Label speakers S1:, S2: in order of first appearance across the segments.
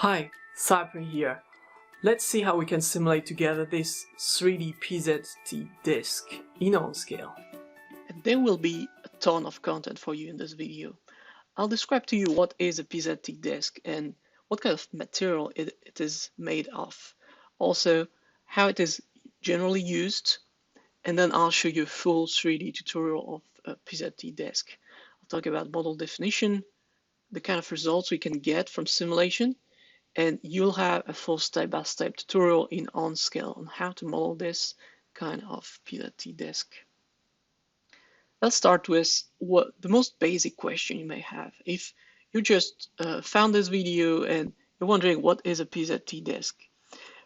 S1: Hi, Cyprien here. Let's see how we can simulate together this 3D PZT Disc in OnScale.
S2: And there will be a ton of content for you in this video. I'll describe to you what is a PZT Desk and what kind of material it is made of. Also, how it is generally used, and then I'll show you a full 3D tutorial of a PZT Desk. I'll talk about model definition, the kind of results we can get from simulation, and you'll have a full step-by-step tutorial in OnScale on how to model this kind of PZT Desk. Let's start with the most basic question you may have. If you just found this video and you're wondering what is a PZT disk,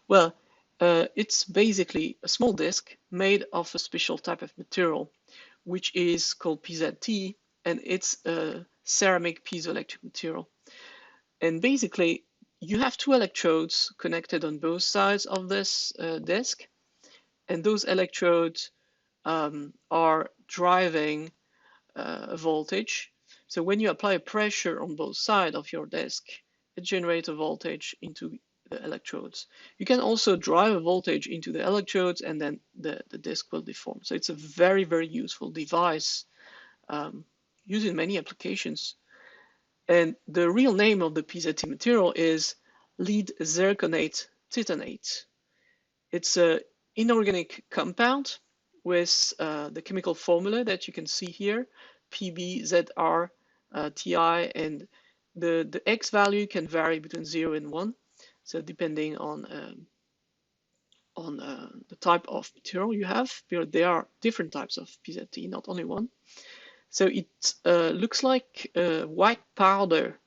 S2: well, it's basically a small disk made of a special type of material, which is called PZT, and it's a ceramic piezoelectric material. And basically, you have two electrodes connected on both sides of this disk, and those electrodes are driving a voltage. So when you apply a pressure on both sides of your disk, it generates a voltage into the electrodes. You can also drive a voltage into the electrodes, and then the disk will deform. So it's a very, very useful device used in many applications. And the real name of the PZT material is lead zirconate titanate. It's an inorganic compound with the chemical formula that you can see here, PbZrTi, and the X value can vary between 0 and 1, so depending on the type of material you have. There are different types of PZT, not only one. So it looks like white powder,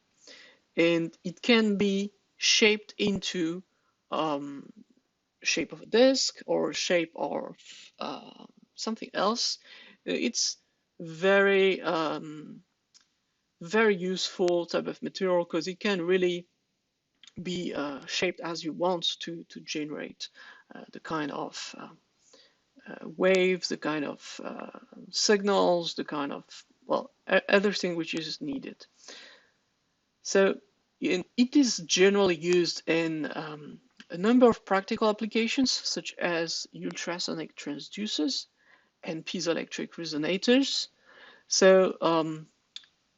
S2: and it can be shaped into shape of a disk or shape of something else. It's very very useful type of material because it can really be shaped as you want to generate the kind of waves, the kind of signals, the kind of, well, everything which is needed. So it is generally used in a number of practical applications, such as ultrasonic transducers and piezoelectric resonators. So a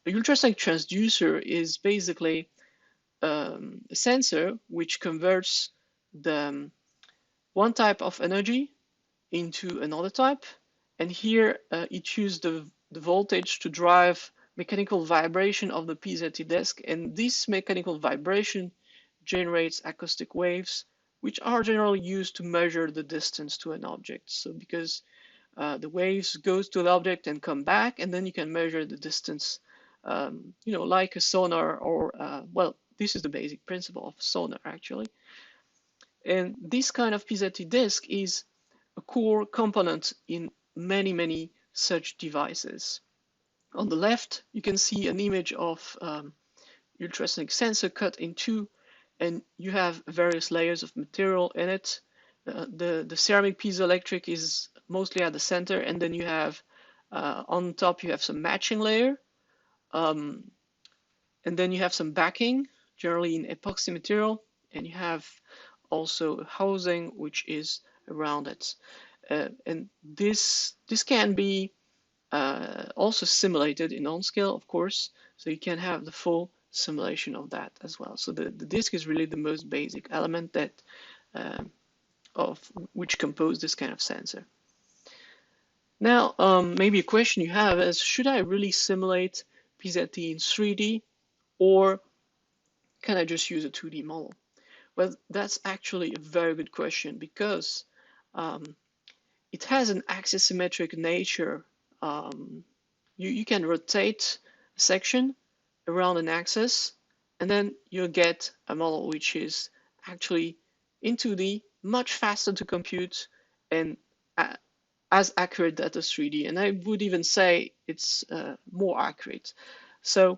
S2: ultrasonic transducer is basically a sensor which converts the one type of energy into another type, and here it uses the voltage to drive mechanical vibration of the PZT desk, and this mechanical vibration generates acoustic waves, which are generally used to measure the distance to an object. So because the waves goes to the object and come back, and then you can measure the distance, like a sonar, or well, this is the basic principle of sonar actually. And this kind of PZT disk is a core component in many such devices. On the left, you can see an image of ultrasonic sensor cut in two, and you have various layers of material in it. The ceramic piezoelectric is mostly at the center, and then you have on top you have some matching layer, and then you have some backing, generally in epoxy material, and you have also a housing which is around it. And this can be also simulated in OnScale, of course, so you can have the full simulation of that as well. So the disk is really the most basic element that of which compose this kind of sensor. Now, maybe a question you have is, should I really simulate PZT in 3D, or can I just use a 2D model? Well, that's actually a very good question, because it has an axisymmetric nature. You can rotate a section around an axis, and then you'll get a model which is actually in 2D, much faster to compute, and as accurate as a 3D. And I would even say it's more accurate. So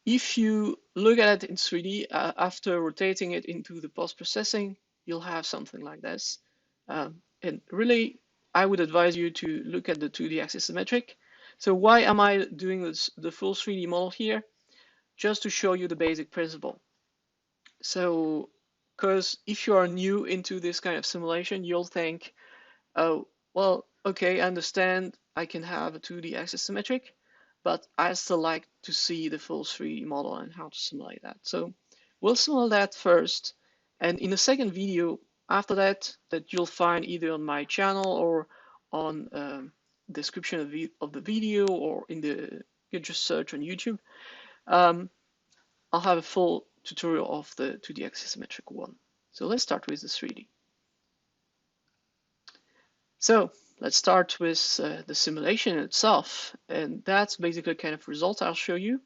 S2: if you look at it in 3D, after rotating it into the post-processing, you'll have something like this. And really, I would advise you to look at the 2D axisymmetric. So why am I doing the full 3D model here? just to show you the basic principle. So, because if you are new into this kind of simulation, you'll think, oh, well, okay, I understand I can have a 2D axis symmetric, but I still like to see the full 3D model and how to simulate that. So we'll simulate that first, and in a second video after that you'll find either on my channel or on description of the video, or in the, you just search on YouTube, I'll have a full tutorial of the 2D axis symmetric one. So let's start with the 3D. So let's start with the simulation itself, and that's basically kind of results I'll show you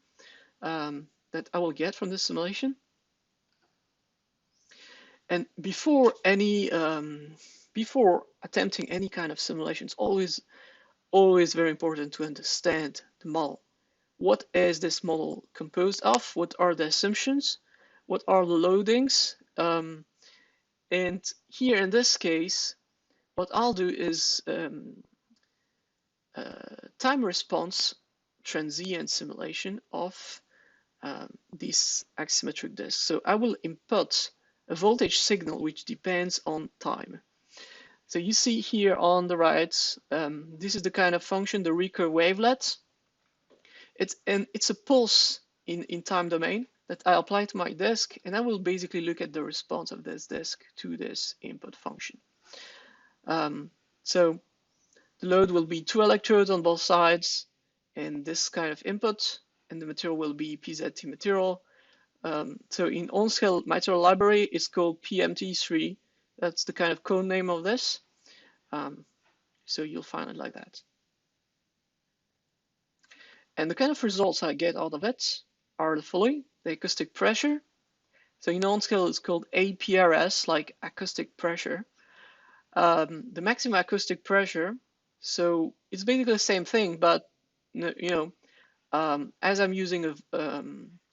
S2: that I will get from this simulation. And before attempting any kind of simulation, it's always very important to understand the model. What is this model composed of? What are the assumptions? What are the loadings? And here in this case, what I'll do is time response transient simulation of this axisymmetric disk. So I will input a voltage signal which depends on time. So you see here on the right, this is the kind of function, the recurve wavelet. It's a pulse in time domain that I apply to my disk, and I will basically look at the response of this disk to this input function. So the load will be 2 electrodes on both sides, and this kind of input, and the material will be PZT material. So in OnScale material library, it's called PMT3. That's the kind of code name of this. So you'll find it like that. And the kind of results I get out of it are the following: the acoustic pressure. So in OnScale, it's called APRS, like acoustic pressure. The maximum acoustic pressure. So it's basically the same thing, but as I'm using a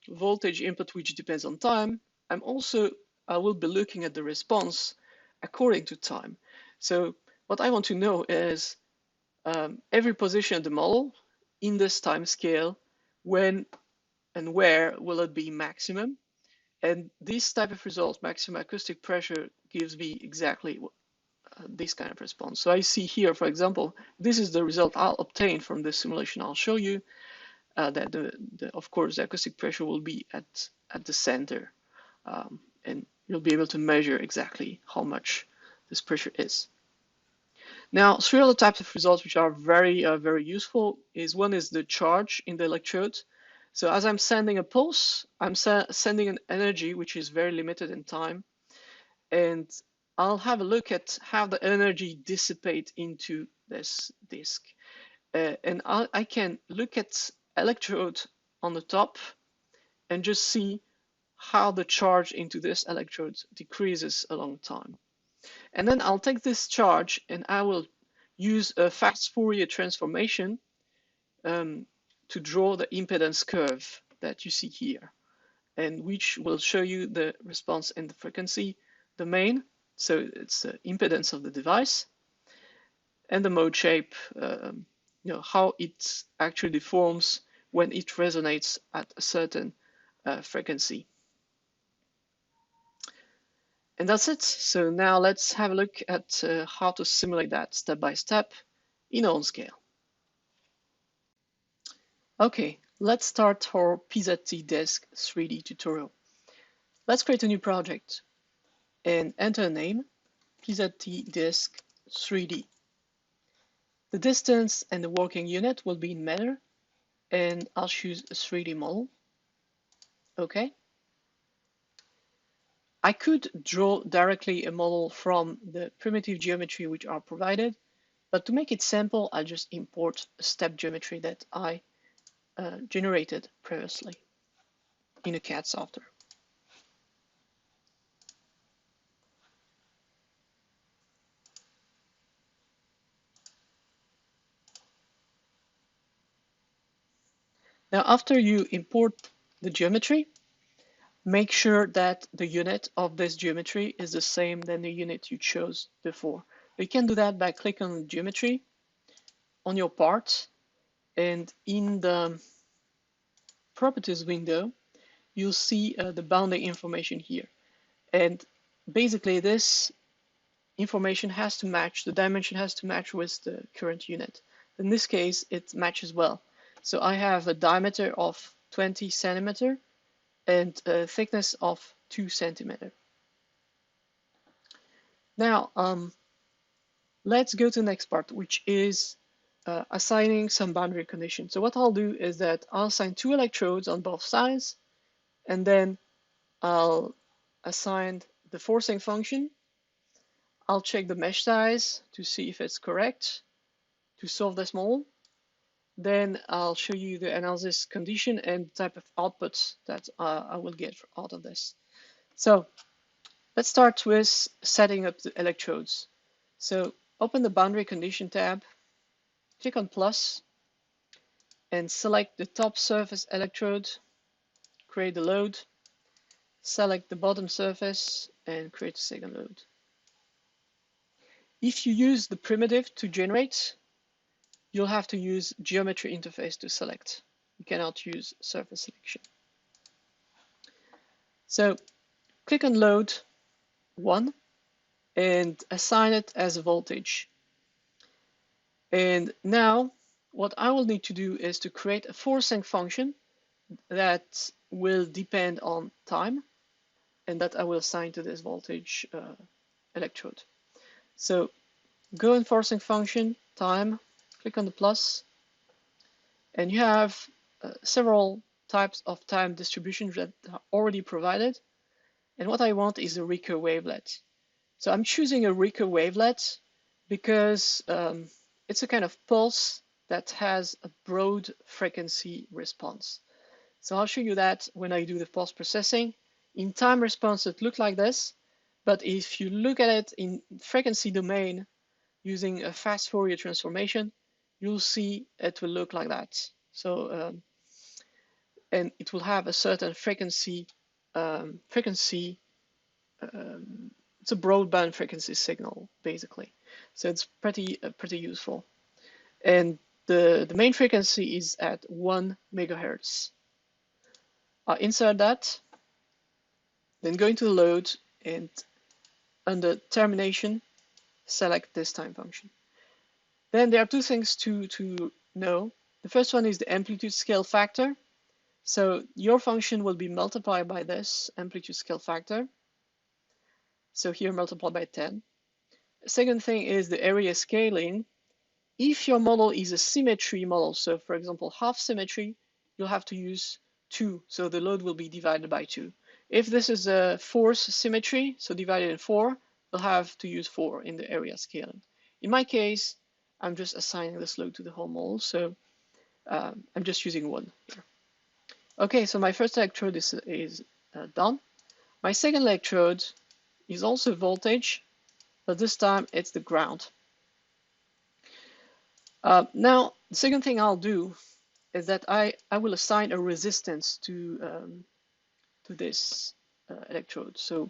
S2: voltage input which depends on time, I will be looking at the response according to time. So what I want to know is every position of the model in this time scale, when and where will it be maximum? And this type of result, maximum acoustic pressure, gives me exactly this kind of response. So I see here, for example, this is the result I'll obtain from this simulation. I'll show you that of course the acoustic pressure will be at the center, and you'll be able to measure exactly how much this pressure is. Now, 3 other types of results which are very useful is, one is the charge in the electrode. So as I'm sending a pulse, I'm sending an energy which is very limited in time, and I'll have a look at how the energy dissipates into this disk. And I can look at electrode on the top and just see how the charge into this electrode decreases along time. And then I'll take this charge and I will use a fast Fourier transformation to draw the impedance curve that you see here, and which will show you the response in the frequency domain. So it's the impedance of the device, and the mode shape, how it actually deforms when it resonates at a certain frequency. And that's it. So now let's have a look at how to simulate that step by step in OnScale. Okay, let's start our PZT Desk 3D tutorial. Let's create a new project and enter a name, PZT Disk 3D. The distance and the working unit will be in meter, and I'll choose a 3D model. Okay. I could draw directly a model from the primitive geometry which are provided, but to make it simple, I'll just import a step geometry that I generated previously in a CAD software. Now, after you import the geometry, make sure that the unit of this geometry is the same than the unit you chose before. You can do that by clicking on geometry on your part, and in the properties window, you'll see the bounding information here. And basically this information has to match, the dimension has to match with the current unit. In this case, it matches well. So I have a diameter of 20 centimeter and a thickness of 2 centimeter. Now, let's go to the next part, which is assigning some boundary conditions. So what I'll do is that I'll assign 2 electrodes on both sides, and then I'll assign the forcing function. I'll check the mesh size to see if it's correct to solve this model. Then I'll show you the analysis condition and type of outputs that I will get out of this. So let's start with setting up the electrodes. So open the boundary condition tab, click on plus, and select the top surface electrode, create the load, select the bottom surface, and create a second load. If you use the primitive to generate, you'll have to use geometry interface to select. You cannot use surface selection. So click on load 1 and assign it as a voltage. And now what I will need to do is to create a forcing function that will depend on time and that I will assign to this voltage electrode. So go in forcing function, time, click on the plus, and you have several types of time distributions that are already provided. And what I want is a Ricoh wavelet. So I'm choosing a Ricoh wavelet because it's a kind of pulse that has a broad frequency response. So I'll show you that when I do the pulse processing. In time response, it looks like this, but if you look at it in frequency domain using a fast Fourier transformation, you'll see it will look like that. So, and it will have a certain frequency, it's a broadband frequency signal, basically. So it's pretty useful. And the main frequency is at 1 megahertz. I'll insert that, then go into the load, and under termination, select this time function. Then there are 2 things to know. The first one is the amplitude scale factor. So your function will be multiplied by this amplitude scale factor. So here multiplied by 10. The second thing is the area scaling. If your model is a symmetry model, so for example half symmetry, you'll have to use 2, so the load will be divided by 2. If this is a force symmetry, so divided in 4, you'll have to use 4 in the area scaling. In my case, I'm just assigning this load to the whole model, so I'm just using 1 here. Okay, so my first electrode is done. My second electrode is also voltage, but this time it's the ground. Now, the second thing I'll do is that I will assign a resistance to this electrode. So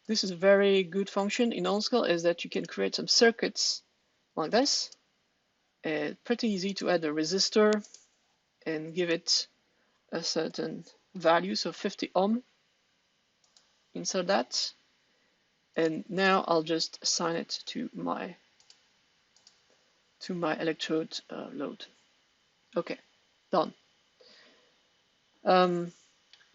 S2: this is a very good function in OnScale, is that you can create some circuits like this. Pretty easy to add a resistor and give it a certain value, so 50 ohm. Insert that, and now I'll just assign it to my electrode load. Okay, done.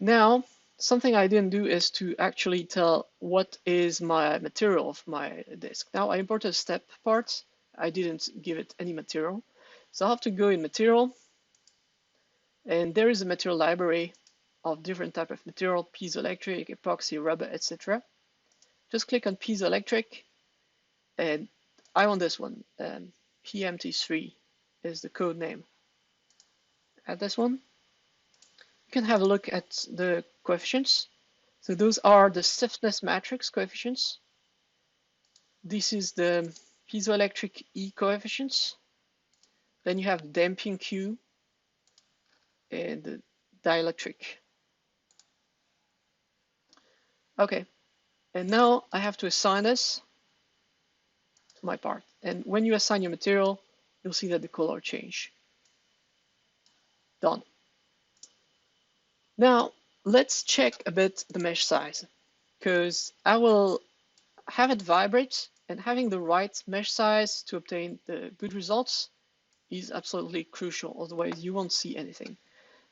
S2: Now, something I didn't do is to actually tell what is my material of my disk. Now I imported a step part. I didn't give it any material. So I'll have to go in material, and there is a material library of different type of material, piezoelectric, epoxy, rubber, etc. Just click on piezoelectric, and I want this one. PMT3 is the code name. Add this one. You can have a look at the coefficients. So those are the stiffness matrix coefficients. This is the piezoelectric E coefficients. Then you have the damping Q and the dielectric. Okay, and now I have to assign this to my part. And when you assign your material, you'll see that the color change. Done. Now, let's check a bit the mesh size, because I will have it vibrate, and having the right mesh size to obtain the good results is absolutely crucial, otherwise you won't see anything.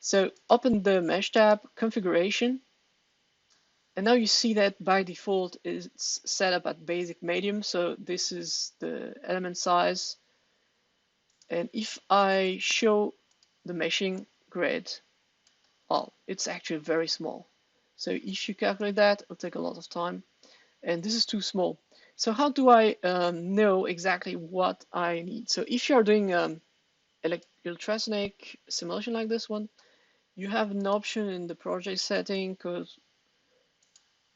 S2: So open the mesh tab, configuration, and now you see that by default it's set up at basic medium, so this is the element size. And if I show the meshing grid, well, it's actually very small. So if you calculate that, it'll take a lot of time, and this is too small. So how do I know exactly what I need? So if you're doing ultrasonic simulation like this one, you have an option in the project setting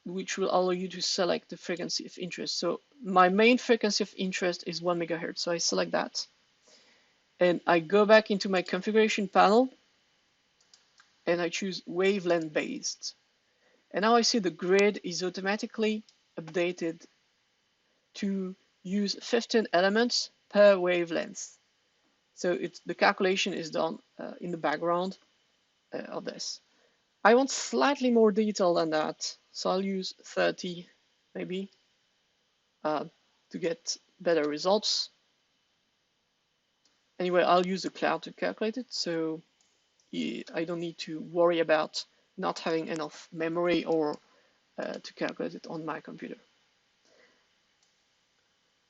S2: which will allow you to select the frequency of interest. So my main frequency of interest is 1 megahertz. So I select that. And I go back into my configuration panel and I choose wavelength based. And now I see the grid is automatically updated to use 15 elements per wavelength. So the calculation is done in the background of this. I want slightly more detail than that, so I'll use 30 maybe to get better results. Anyway, I'll use the cloud to calculate it, so I don't need to worry about not having enough memory or to calculate it on my computer.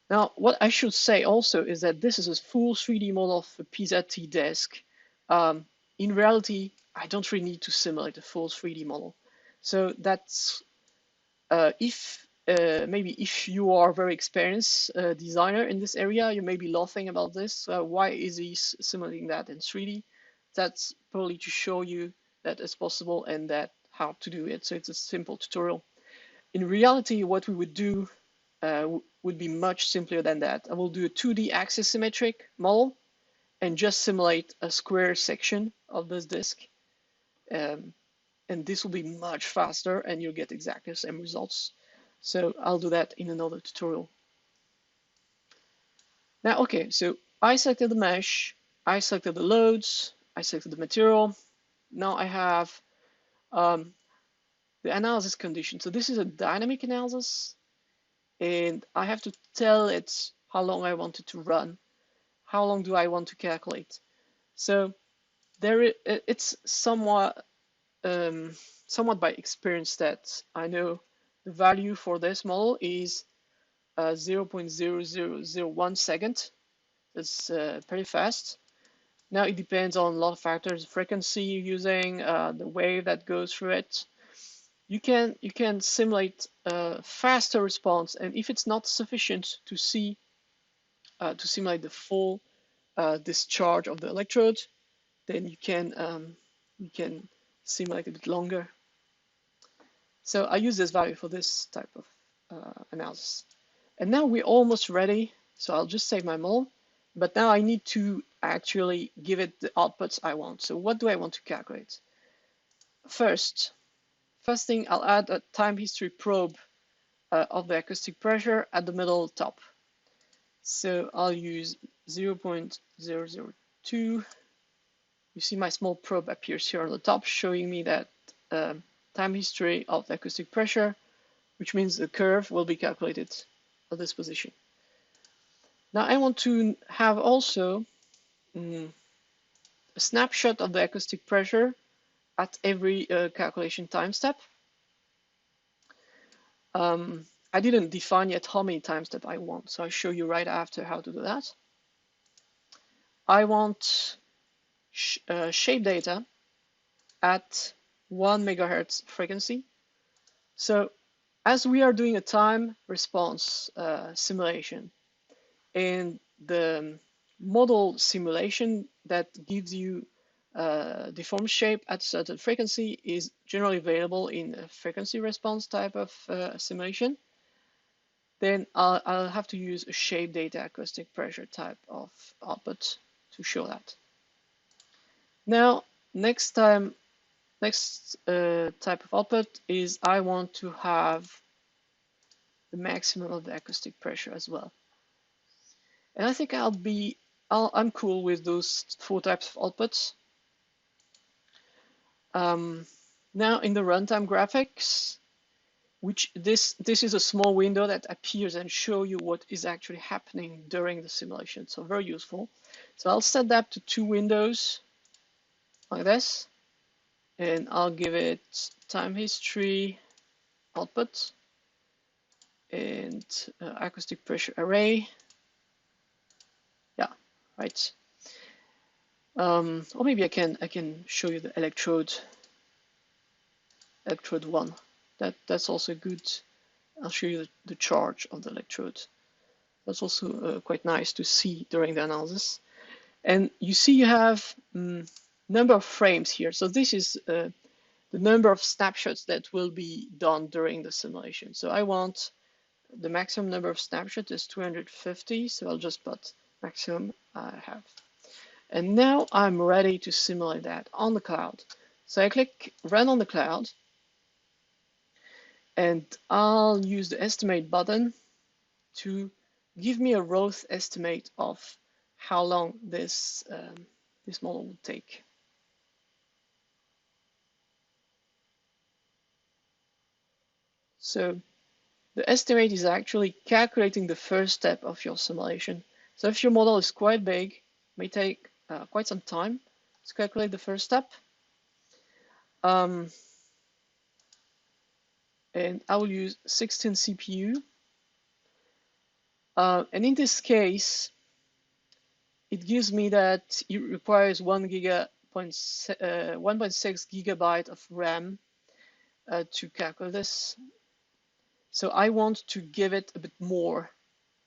S2: Now, what I should say also is that this is a full 3D model of a PZT Desk. In reality, I don't really need to simulate a full 3D model. So that's maybe if you are a very experienced designer in this area, you may be laughing about this. Why is he simulating that in 3D? That's probably to show you that it's possible and that how to do it. So it's a simple tutorial. In reality, what we would do would be much simpler than that. I will do a 2D axis symmetric model and just simulate a square section of this disk. And this will be much faster and you'll get exactly the same results. So I'll do that in another tutorial. Now, okay, so I selected the mesh, I selected the loads, I selected the material. Now I have the analysis condition. So this is a dynamic analysis, and I have to tell it how long I want it to run. How long do I want to calculate? So it's somewhat by experience that I know the value for this model is 0.0001 second. It's pretty fast. Now it depends on a lot of factors: the frequency you're using, the wave that goes through it. You can simulate a faster response, and if it's not sufficient to see to simulate the full discharge of the electrode, then you can simulate a bit longer. So I use this value for this type of analysis. And now we're almost ready. So I'll just save my model. But now I need to actually give it the outputs I want. So what do I want to calculate? First thing, I'll add a time history probe of the acoustic pressure at the middle top. So I'll use 0.002. You see my small probe appears here on the top, showing me that time history of the acoustic pressure, which means the curve will be calculated at this position. Now I want to have also a snapshot of the acoustic pressure at every calculation time step. I didn't define yet how many time steps I want, so I'll show you right after how to do that. I want shape data at 1 megahertz frequency. So as we are doing a time response simulation, and the model simulation that gives you deformed shape at a certain frequency is generally available in a frequency response type of simulation, then I'll have to use a shape data acoustic pressure type of output to show that. Now, next type of output is I want to have the maximum of the acoustic pressure as well. And I think I'm cool with those 4 types of outputs. Now in the runtime graphics, which this is a small window that appears and show you what is actually happening during the simulation. So very useful. So I'll set that to 2 windows like this, and I'll give it time history output and acoustic pressure array. Yeah, right. Or maybe I can show you the electrode 1. That's also good. I'll show you the charge of the electrode. That's also quite nice to see during the analysis. And you see you have number of frames here. So this is the number of snapshots that will be done during the simulation. So I want the maximum number of snapshots is 250. So I'll just put maximum I have. And now I'm ready to simulate that on the cloud. So I click Run on the cloud, and I'll use the Estimate button to give me a rough estimate of how long this model would take. So the estimate is actually calculating the first step of your simulation. So if your model is quite big, it may take quite some time to calculate the first step. And I will use 16 CPU. And in this case, it gives me that it requires 1.6 gigabyte of RAM to calculate this. So I want to give it a bit more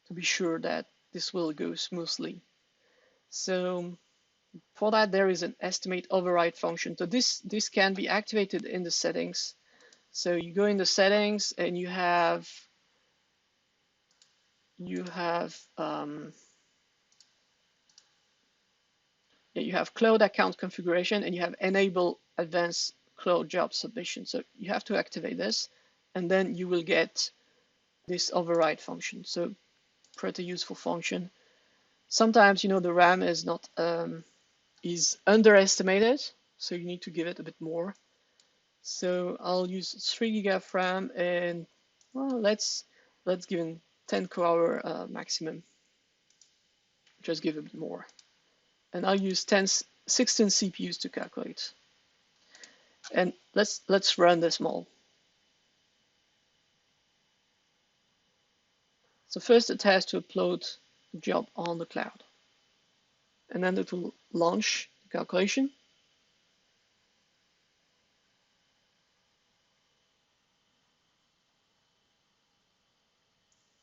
S2: to be sure that this will go smoothly. So for that, there is an estimate override function. So this can be activated in the settings. So you go in the settings and you have cloud account configuration, and you have enable advanced cloud job submission. So you have to activate this, and then you will get this override function. So pretty useful function. Sometimes, the RAM is not is underestimated, so you need to give it a bit more. So I'll use 3 GB of RAM, and well, let's give it 10 core hour maximum. Just give a bit more, and I'll use 16 CPUs to calculate. And let's run this model. So first it has to upload the job on the cloud, and then it will launch the calculation.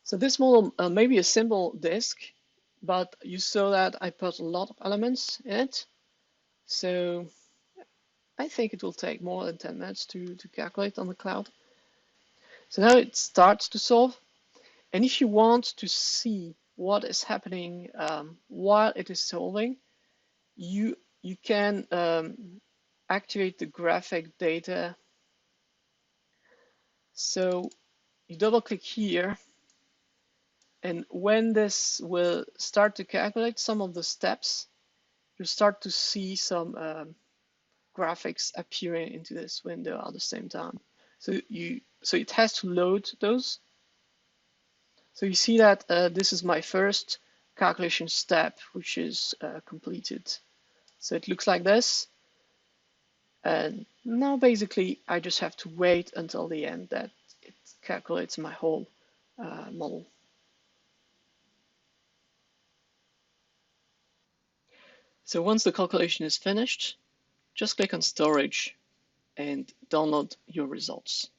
S2: So this model may be a simple disk, but you saw that I put a lot of elements in it. So I think it will take more than 10 minutes to calculate on the cloud. So now it starts to solve. And if you want to see what is happening while it is solving, you can activate the graphic data. So you double click here, and when this will start to calculate some of the steps, you start to see some graphics appearing into this window at the same time. So it has to load those. So you see that this is my first calculation step, which is completed. So it looks like this. And now basically I just have to wait until the end that it calculates my whole model. So once the calculation is finished, just click on Storage and download your results.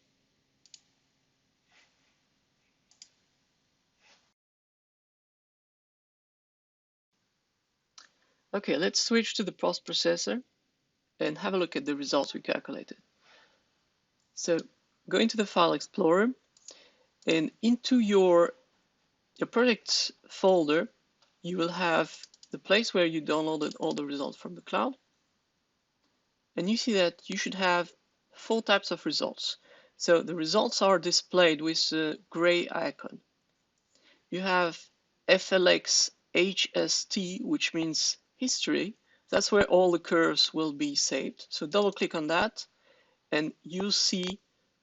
S2: Okay, let's switch to the post-processor and have a look at the results we calculated. So go into the File Explorer, and into your projects folder, you will have the place where you downloaded all the results from the cloud. And you see that you should have 4 types of results. So the results are displayed with a gray icon. You have FLX HST, which means history. That's where all the curves will be saved. So double click on that, and you see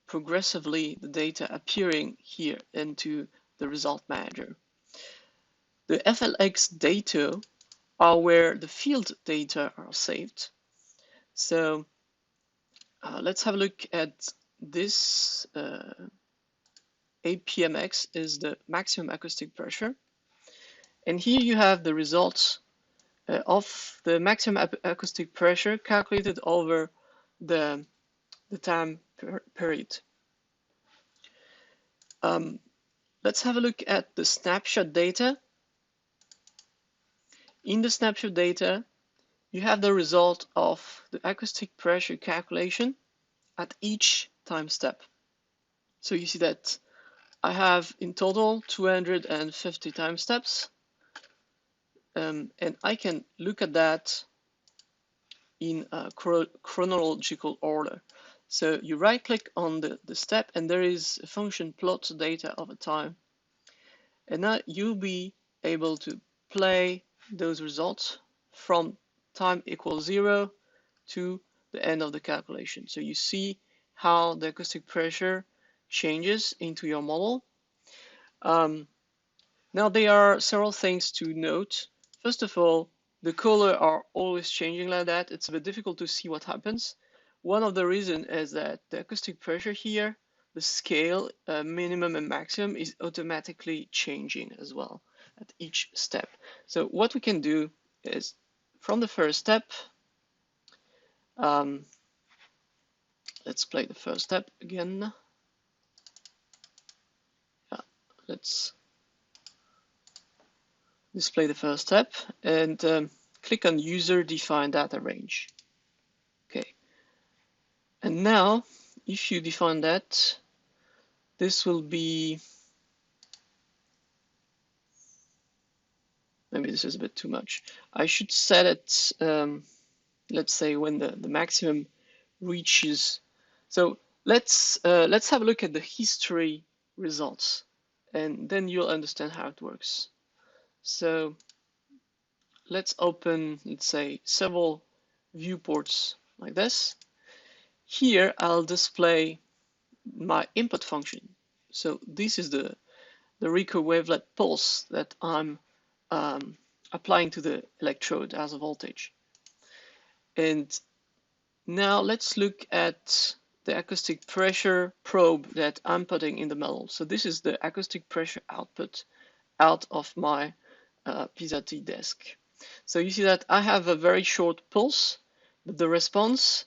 S2: progressively the data appearing here into the result manager. The FLX data are where the field data are saved. So let's have a look at this. APMX is the maximum acoustic pressure. And here you have the results of the maximum acoustic pressure calculated over the time period. Let's have a look at the snapshot data. In the snapshot data, you have the result of the acoustic pressure calculation at each time step. So you see that I have in total 250 time steps, and I can look at that in a chronological order. So you right click on the step and there is a function plot data over time. And now you'll be able to play those results from time equals 0 to the end of the calculation. So you see how the acoustic pressure changes into your model. Now there are several things to note. First of all, the color are always changing like that. It's a bit difficult to see what happens. One of the reasons is that the acoustic pressure here, the scale minimum and maximum is automatically changing as well at each step. So what we can do is from the first step, let's play the first step again. Let's display the first step and click on user defined data range. Okay. And now if you define that, this will be, maybe this is a bit too much. I should set it, let's say when the maximum reaches. So let's have a look at the history results and then you'll understand how it works. So let's open, let's say, several viewports like this. Here I'll display my input function. So this is the Rico wavelet pulse that I'm applying to the electrode as a voltage. And now let's look at the acoustic pressure probe that I'm putting in the metal. So this is the acoustic pressure output out of my PZT desk. So you see that I have a very short pulse, but the response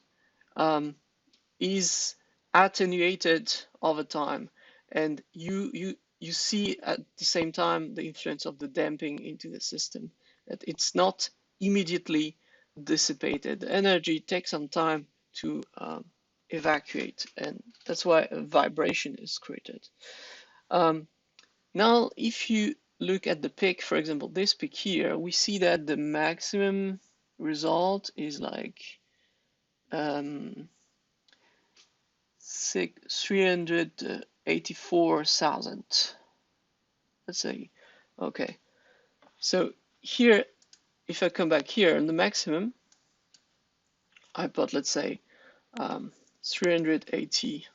S2: is attenuated over time, and you see at the same time the influence of the damping into the system, that it's not immediately dissipated. The energy takes some time to evacuate, and that's why a vibration is created. Now if you look at the peak, for example this peak here, we see that the maximum result is like 384,000. Let's say, okay. So here, if I come back here in the maximum, I put, let's say, 380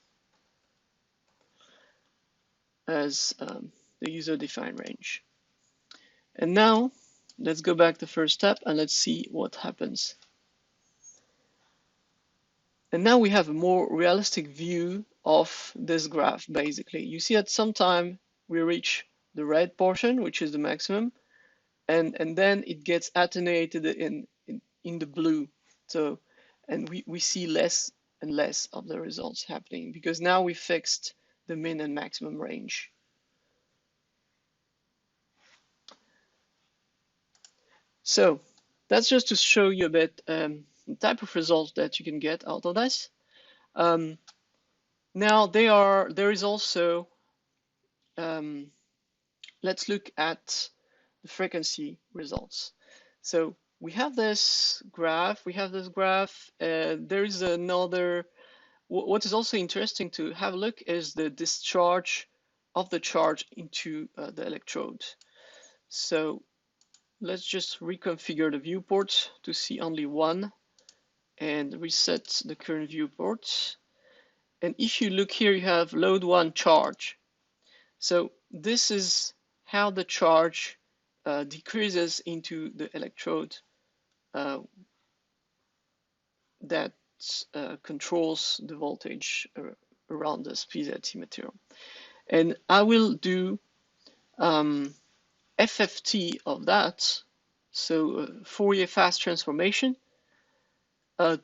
S2: as the user-defined range. And now, let's go back to the first step and let's see what happens. And now we have a more realistic view of this graph, basically. You see at some time we reach the red portion, which is the maximum, and then it gets attenuated in the blue. So, and we see less and less of the results happening because now we fixed the min and maximum range. So that's just to show you a bit the type of results that you can get out of this. Now there is also, let's look at the frequency results. So we have this graph, there is another, what is also interesting to have a look is the discharge of the charge into the electrode. So let's just reconfigure the viewport to see only one and reset the current viewport. And if you look here, you have load 1 charge. So this is how the charge decreases into the electrode that controls the voltage around this PZT material. And I will do FFT of that, so Fourier fast transformation,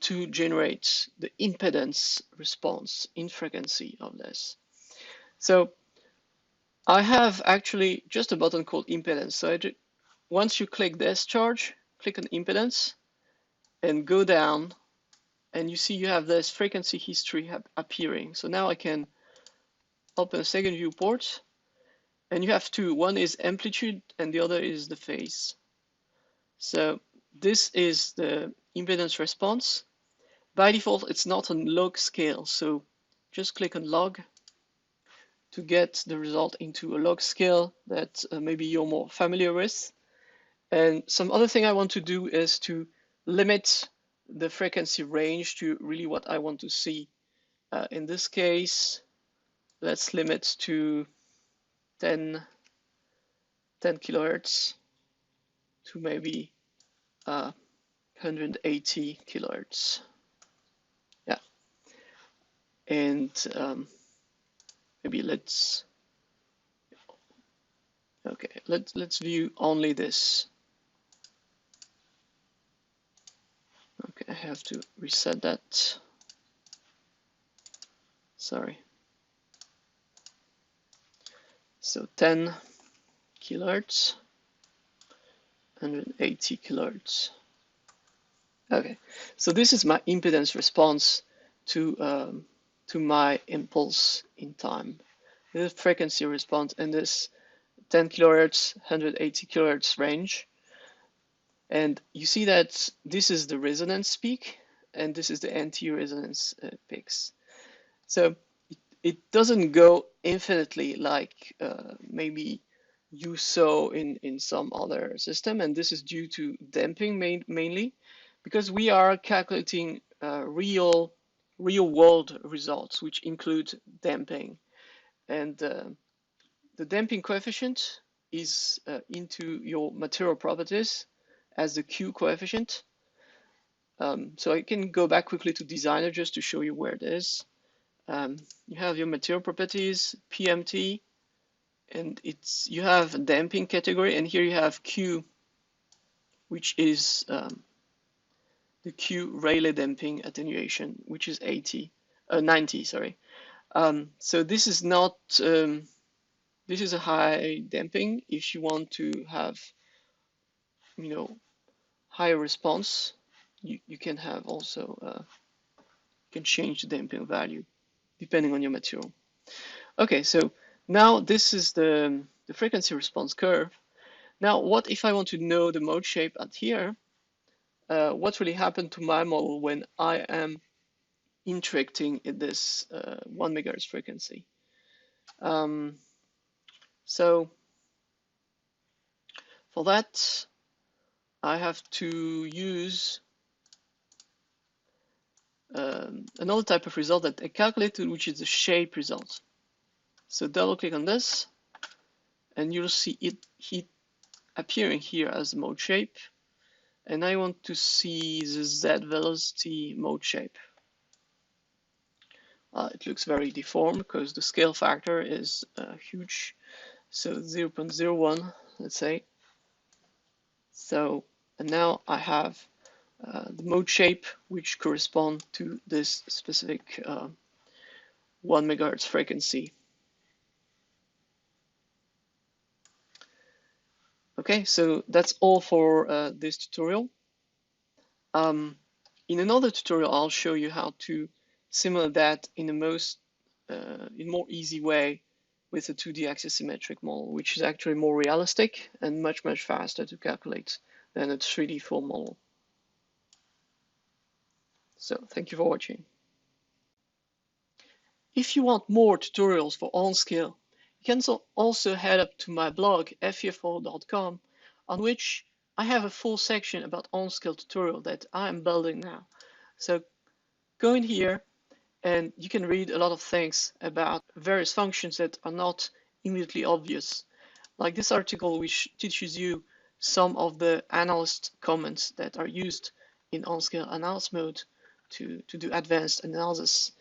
S2: to generate the impedance response in frequency of this. So I have actually just a button called impedance. So once you click this charge, click on impedance and go down, and you see you have this frequency history appearing. So now I can open a second viewport, and you have two. One is amplitude and the other is the phase. So this is the impedance response. By default, it's not on log scale, so just click on log to get the result into a log scale that maybe you're more familiar with. And some other thing I want to do is to limit the frequency range to really what I want to see. In this case, let's limit to 10 kilohertz to maybe 180 kilohertz. Yeah, and maybe let's view only this. Okay, I have to reset that. Sorry. So 10 kilohertz, 180 kilohertz. Okay, so this is my impedance response to my impulse in time. This is frequency response in this 10 kilohertz, 180 kilohertz range. And you see that this is the resonance peak and this is the anti-resonance peaks. So it doesn't go infinitely like maybe you saw in some other system, and this is due to damping mainly, because we are calculating real world results, which include damping. And the damping coefficient is into your material properties as the Q coefficient. So I can go back quickly to designer just to show you where it is. You have your material properties, PMT, and you have a damping category, and here you have Q, which is the Q Rayleigh damping attenuation, which is 90, sorry. So this is not, this is a high damping. If you want to have, higher response, you can have also, you can change the damping value depending on your material. Okay, so now this is the frequency response curve. Now, what if I want to know the mode shape at here? What really happened to my model when I am interacting in this 1 megahertz frequency? So for that, I have to use another type of result that I calculated, which is the shape result. So double click on this, and you'll see it appearing here as mode shape. And I want to see the Z velocity mode shape. It looks very deformed because the scale factor is huge. So 0.01, let's say. So, and now I have the mode shape which correspond to this specific 1 megahertz frequency. Okay, so that's all for this tutorial. In another tutorial, I'll show you how to simulate that in a more easy way with a 2D axisymmetric model, which is actually more realistic and much faster to calculate than a 3D full model. So thank you for watching. If you want more tutorials for OnScale, you can also head up to my blog fefo.com, on which I have a full section about OnScale tutorial that I am building now. So go in here and you can read a lot of things about various functions that are not immediately obvious. Like this article, which teaches you some of the analyst comments that are used in OnScale analysis mode to do advanced analysis.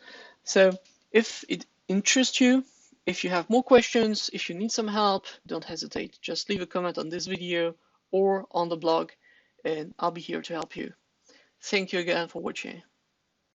S2: So if it interests you, if you have more questions, if you need some help, don't hesitate. Just leave a comment on this video or on the blog, and I'll be here to help you. Thank you again for watching.